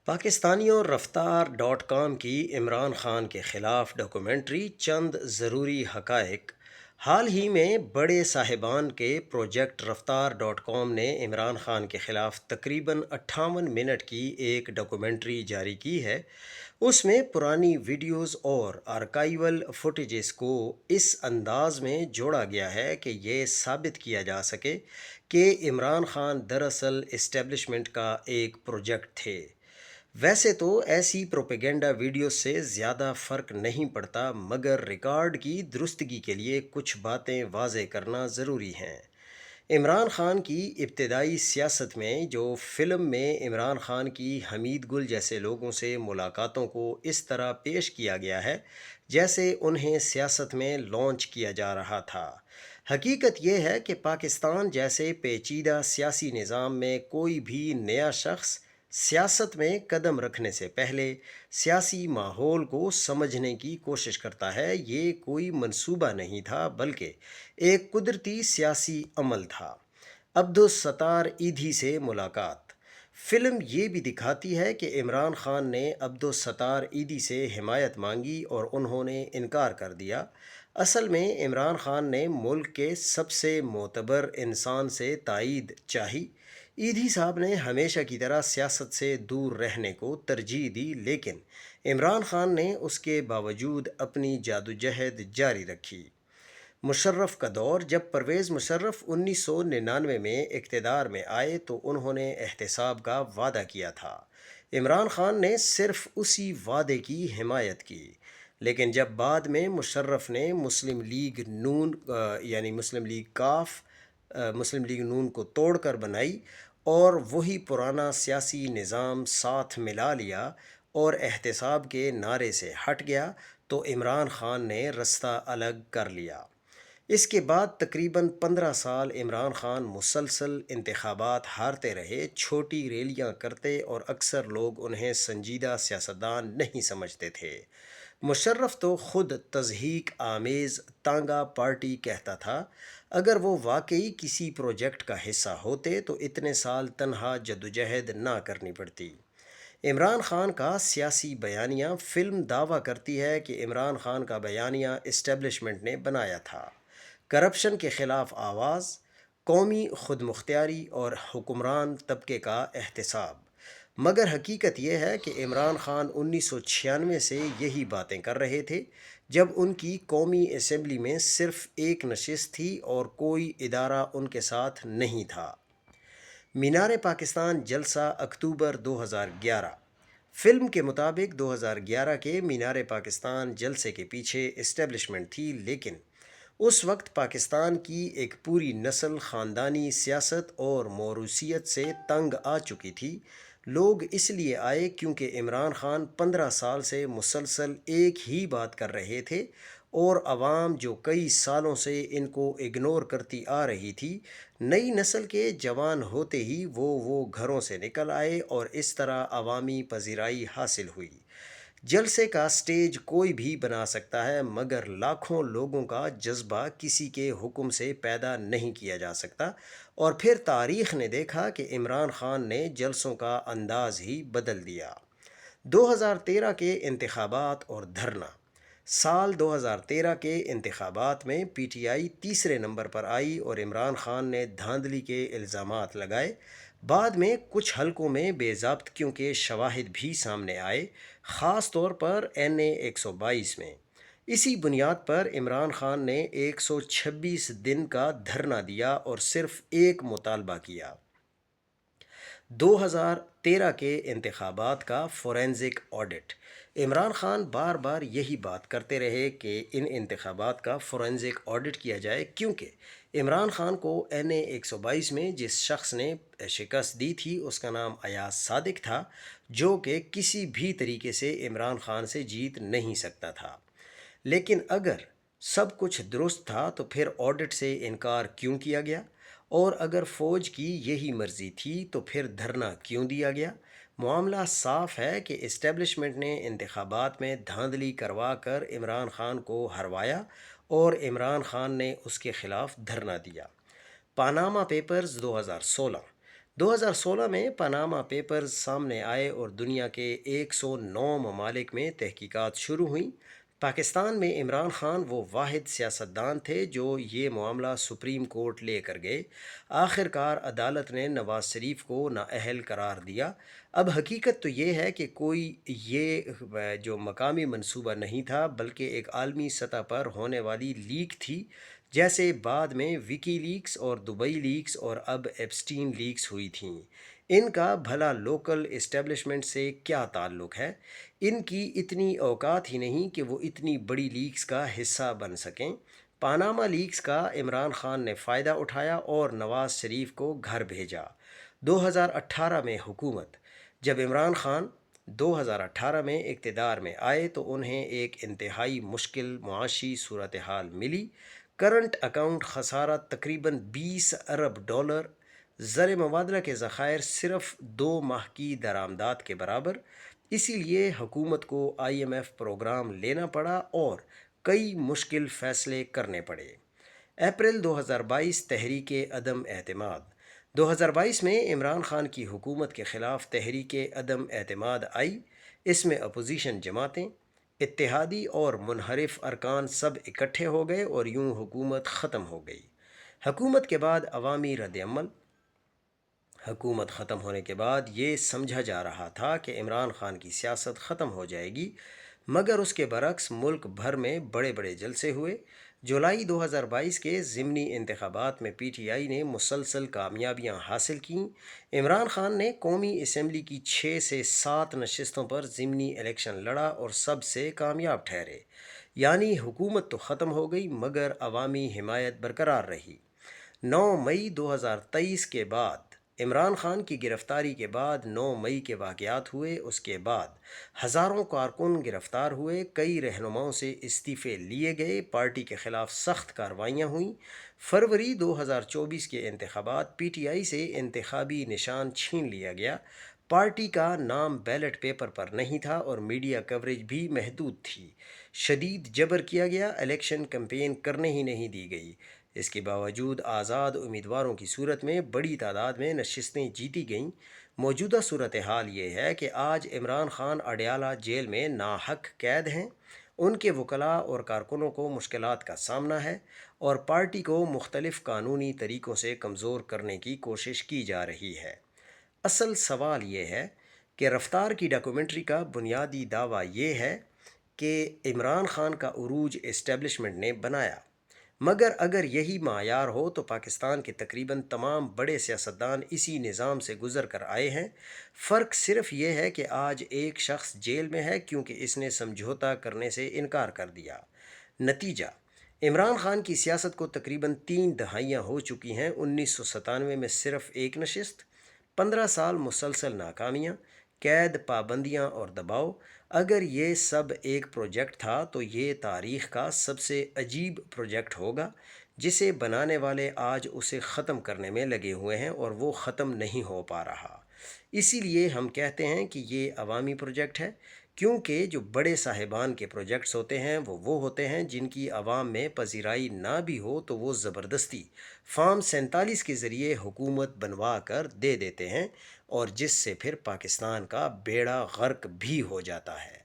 پاکستانیوں رفتار dot com کی عمران خان کے خلاف ڈاکومنٹری چند ضروری حقائق۔ حال ہی میں بڑے صاحبان کے پروجیکٹ رفتار ڈاٹ کام نے عمران خان کے خلاف تقریباً 58 منٹ کی ایک ڈاکومنٹری جاری کی ہے۔ اس میں پرانی ویڈیوز اور آرکائیول فوٹیجز کو اس انداز میں جوڑا گیا ہے کہ یہ ثابت کیا جا سکے کہ عمران خان دراصل اسٹیبلشمنٹ کا ایک پروجیکٹ تھے۔ ویسے تو ایسی پروپیگنڈا ویڈیوز سے زیادہ فرق نہیں پڑتا، مگر ریکارڈ کی درستگی کے لیے کچھ باتیں واضح کرنا ضروری ہیں۔ عمران خان کی ابتدائی سیاست میں جو فلم میں عمران خان کی حمید گل جیسے لوگوں سے ملاقاتوں کو اس طرح پیش کیا گیا ہے جیسے انہیں سیاست میں لانچ کیا جا رہا تھا۔ حقیقت یہ ہے کہ پاکستان جیسے پیچیدہ سیاسی نظام میں کوئی بھی نیا شخص سیاست میں قدم رکھنے سے پہلے سیاسی ماحول کو سمجھنے کی کوشش کرتا ہے۔ یہ کوئی منصوبہ نہیں تھا بلکہ ایک قدرتی سیاسی عمل تھا۔ عبدالستار ایدھی سے ملاقات۔ فلم یہ بھی دکھاتی ہے کہ عمران خان نے عبدالستار ایدھی سے حمایت مانگی اور انہوں نے انکار کر دیا۔ اصل میں عمران خان نے ملک کے سب سے معتبر انسان سے تائید چاہی۔ ایدھی صاحب نے ہمیشہ کی طرح سیاست سے دور رہنے کو ترجیح دی، لیکن عمران خان نے اس کے باوجود اپنی جادوجہد جاری رکھی۔ مشرف کا دور۔ جب پرویز مشرف 1999 میں اقتدار میں آئے تو انہوں نے احتساب کا وعدہ کیا تھا۔ عمران خان نے صرف اسی وعدے کی حمایت کی، لیکن جب بعد میں مشرف نے مسلم لیگ نون مسلم لیگ کاف مسلم لیگ نون کو توڑ کر بنائی اور وہی پرانا سیاسی نظام ساتھ ملا لیا اور احتساب کے نعرے سے ہٹ گیا تو عمران خان نے رستہ الگ کر لیا۔ اس کے بعد تقریباً 15 سال عمران خان مسلسل انتخابات ہارتے رہے، چھوٹی ریلیاں کرتے اور اکثر لوگ انہیں سنجیدہ سیاستدان نہیں سمجھتے تھے۔ مشرف تو خود تضحیک آمیز تانگا پارٹی کہتا تھا۔ اگر وہ واقعی کسی پروجیکٹ کا حصہ ہوتے تو اتنے سال تنہا جدوجہد نہ کرنی پڑتی۔ عمران خان کا سیاسی بیانیہ۔ فلم دعویٰ کرتی ہے کہ عمران خان کا بیانیہ اسٹیبلشمنٹ نے بنایا تھا۔ کرپشن کے خلاف آواز، قومی خود مختاری اور حکمران طبقے کا احتساب۔ مگر حقیقت یہ ہے کہ عمران خان 1996 سے یہی باتیں کر رہے تھے جب ان کی قومی اسمبلی میں صرف ایک نشست تھی اور کوئی ادارہ ان کے ساتھ نہیں تھا۔ مینار پاکستان جلسہ اکتوبر 2011۔ فلم کے مطابق 2011 کے مینار پاکستان جلسے کے پیچھے اسٹیبلشمنٹ تھی، لیکن اس وقت پاکستان کی ایک پوری نسل خاندانی سیاست اور موروثیت سے تنگ آ چکی تھی۔ لوگ اس لیے آئے کیونکہ عمران خان 15 سال سے مسلسل ایک ہی بات کر رہے تھے اور عوام جو کئی سالوں سے ان کو اگنور کرتی آ رہی تھی، نئی نسل کے جوان ہوتے ہی وہ گھروں سے نکل آئے اور اس طرح عوامی پذیرائی حاصل ہوئی۔ جلسے کا سٹیج کوئی بھی بنا سکتا ہے، مگر لاکھوں لوگوں کا جذبہ کسی کے حکم سے پیدا نہیں کیا جا سکتا، اور پھر تاریخ نے دیکھا کہ عمران خان نے جلسوں کا انداز ہی بدل دیا۔ 2013 کے انتخابات اور دھرنا۔ سال 2013 کے انتخابات میں پی ٹی آئی تیسرے نمبر پر آئی اور عمران خان نے دھاندلی کے الزامات لگائے۔ بعد میں کچھ حلقوں میں بے ضابطگیوں کے شواہد بھی سامنے آئے، خاص طور پر NA 122 میں۔ اسی بنیاد پر عمران خان نے 126 دن کا دھرنا دیا اور صرف ایک مطالبہ کیا۔ 2013 کے انتخابات کا فورینزک آڈٹ۔ عمران خان بار بار یہی بات کرتے رہے کہ ان انتخابات کا فورینزک آڈٹ کیا جائے، کیونکہ عمران خان کو NA 122 میں جس شخص نے شکست دی تھی اس کا نام ایاز صادق تھا، جو کہ کسی بھی طریقے سے عمران خان سے جیت نہیں سکتا تھا۔ لیکن اگر سب کچھ درست تھا تو پھر آڈٹ سے انکار کیوں کیا گیا؟ اور اگر فوج کی یہی مرضی تھی تو پھر دھرنا کیوں دیا گیا؟ معاملہ صاف ہے کہ اسٹیبلشمنٹ نے انتخابات میں دھاندلی کروا کر عمران خان کو ہروایا اور عمران خان نے اس کے خلاف دھرنا دیا۔ Panama papers 2016۔ 2016 میں پاناما پیپرز سامنے آئے اور دنیا کے 109 ممالک میں تحقیقات شروع ہوئیں۔ پاکستان میں عمران خان وہ واحد سیاستدان تھے جو یہ معاملہ سپریم کورٹ لے کر گئے۔ آخر کار عدالت نے نواز شریف کو نااہل قرار دیا۔ اب حقیقت تو یہ ہے کہ کوئی یہ جو مقامی منصوبہ نہیں تھا بلکہ ایک عالمی سطح پر ہونے والی لیک تھی، جیسے بعد میں وکی لیکس اور دبئی لیکس اور اب ایپسٹین لیکس ہوئی تھیں۔ ان کا بھلا لوکل اسٹیبلشمنٹ سے کیا تعلق ہے؟ ان کی اتنی اوقات ہی نہیں کہ وہ اتنی بڑی لیکس کا حصہ بن سکیں۔ پاناما لیکس کا عمران خان نے فائدہ اٹھایا اور نواز شریف کو گھر بھیجا۔ 2018 میں حکومت جب عمران خان 2018 میں اقتدار میں آئے تو انہیں ایک انتہائی مشکل معاشی صورتحال ملی۔ کرنٹ اکاؤنٹ خسارہ تقریباً 20 ارب ڈالر، زر مبادلہ کے ذخائر صرف 2 ماہ کی درآمدات کے برابر۔ اسی لیے حکومت کو IMF پروگرام لینا پڑا اور کئی مشکل فیصلے کرنے پڑے۔ اپریل 2022 تحریک عدم اعتماد۔ 2022 میں عمران خان کی حکومت کے خلاف تحریک عدم اعتماد آئی۔ اس میں اپوزیشن جماعتیں، اتحادی اور منحرف ارکان سب اکٹھے ہو گئے اور یوں حکومت ختم ہو گئی۔ حکومت کے بعد عوامی رد عمل۔ حکومت ختم ہونے کے بعد یہ سمجھا جا رہا تھا کہ عمران خان کی سیاست ختم ہو جائے گی، مگر اس کے برعکس ملک بھر میں بڑے بڑے جلسے ہوئے۔ جولائی 2022 کے ضمنی انتخابات میں PTI نے مسلسل کامیابیاں حاصل کیں۔ عمران خان نے قومی اسمبلی کی 6 سے 7 نشستوں پر ضمنی الیکشن لڑا اور سب سے کامیاب ٹھہرے۔ یعنی حکومت تو ختم ہو گئی مگر عوامی حمایت برقرار رہی۔ 9 مئی 2023 کے بعد عمران خان کی گرفتاری کے بعد 9 مئی کے واقعات ہوئے۔ اس کے بعد ہزاروں کارکن گرفتار ہوئے، کئی رہنماؤں سے استعفے لیے گئے، پارٹی کے خلاف سخت کارروائیاں ہوئیں۔ فروری 2024 کے انتخابات PTI سے انتخابی نشان چھین لیا گیا۔ پارٹی کا نام بیلٹ پیپر پر نہیں تھا اور میڈیا کوریج بھی محدود تھی۔ شدید جبر کیا گیا، الیکشن کمپین کرنے ہی نہیں دی گئی۔ اس کے باوجود آزاد امیدواروں کی صورت میں بڑی تعداد میں نشستیں جیتی گئیں۔ موجودہ صورتحال یہ ہے کہ آج عمران خان اڈیالہ جیل میں ناحق قید ہیں۔ ان کے وکلاء اور کارکنوں کو مشکلات کا سامنا ہے اور پارٹی کو مختلف قانونی طریقوں سے کمزور کرنے کی کوشش کی جا رہی ہے۔ اصل سوال یہ ہے کہ رفتار کی ڈاکومنٹری کا بنیادی دعویٰ یہ ہے کہ عمران خان کا عروج اسٹیبلشمنٹ نے بنایا، مگر اگر یہی معیار ہو تو پاکستان کے تقریباً تمام بڑے سیاستدان اسی نظام سے گزر کر آئے ہیں۔ فرق صرف یہ ہے کہ آج ایک شخص جیل میں ہے کیونکہ اس نے سمجھوتا کرنے سے انکار کر دیا۔ نتیجہ: عمران خان کی سیاست کو تقریباً 3 دہائیاں ہو چکی ہیں۔ 1997 میں صرف ایک نشست، 15 سال مسلسل ناکامیاں، قید، پابندیاں اور دباؤ۔ اگر یہ سب ایک پروجیکٹ تھا تو یہ تاریخ کا سب سے عجیب پروجیکٹ ہوگا، جسے بنانے والے آج اسے ختم کرنے میں لگے ہوئے ہیں اور وہ ختم نہیں ہو پا رہا۔ اسی لیے ہم کہتے ہیں کہ یہ عوامی پروجیکٹ ہے، کیونکہ جو بڑے صاحبان کے پروجیکٹس ہوتے ہیں وہ ہوتے ہیں جن کی عوام میں پذیرائی نہ بھی ہو تو وہ زبردستی فارم 47 کے ذریعے حکومت بنوا کر دے دیتے ہیں اور جس سے پھر پاکستان کا بیڑا غرق بھی ہو جاتا ہے۔